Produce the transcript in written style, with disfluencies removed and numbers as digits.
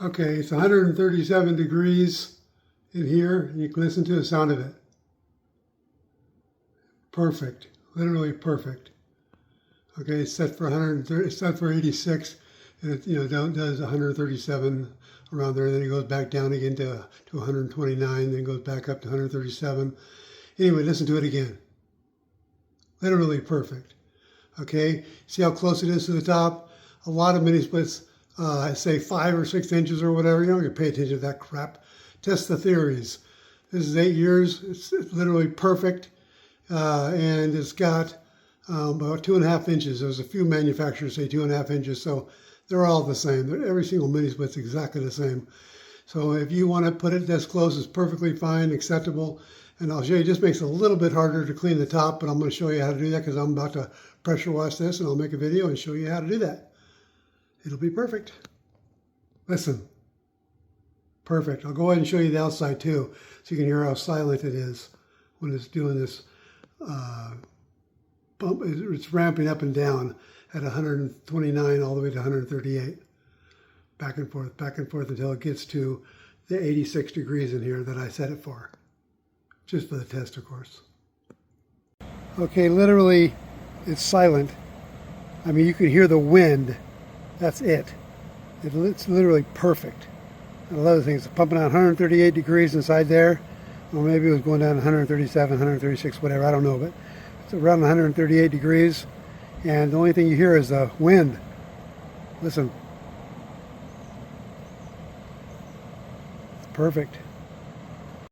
Okay, it's 137 degrees in here. You can listen to the sound of it. Perfect, literally perfect. Okay, it's set for 130. It's set for 86, and it does 137 around there. Then it goes back down again to 129. Then goes back up to 137. Anyway, listen to it again. Literally perfect. Okay, see how close it is to the top? A lot of mini splits say 5 or 6 inches or whatever. You don't have to pay attention to that crap. Test the theories. This is 8 years. It's literally perfect, and it's got about 2.5 inches. There's a few manufacturers say 2.5 inches, so they're all the same. Every single mini split's exactly the same. So if you want to put it this close, it's perfectly fine, acceptable. And I'll show you, it just makes it a little bit harder to clean the top, but I'm going to show you how to do that because I'm about to pressure wash this, and I'll make a video and show you how to do that. It'll be perfect. Listen. Perfect. I'll go ahead and show you the outside too, so you can hear how silent it is when it's doing this bump. It's ramping up and down at 129 all the way to 138. Back and forth until it gets to the 86 degrees in here that I set it for. Just for the test, of course. Okay, literally, it's silent. I mean, you can hear the wind. That's it. It's literally perfect. I love the thing. It's pumping out 138 degrees inside there. Or maybe it was going down 137, 136, whatever. I don't know, but it's around 138 degrees. And the only thing you hear is the wind. Listen. Perfect.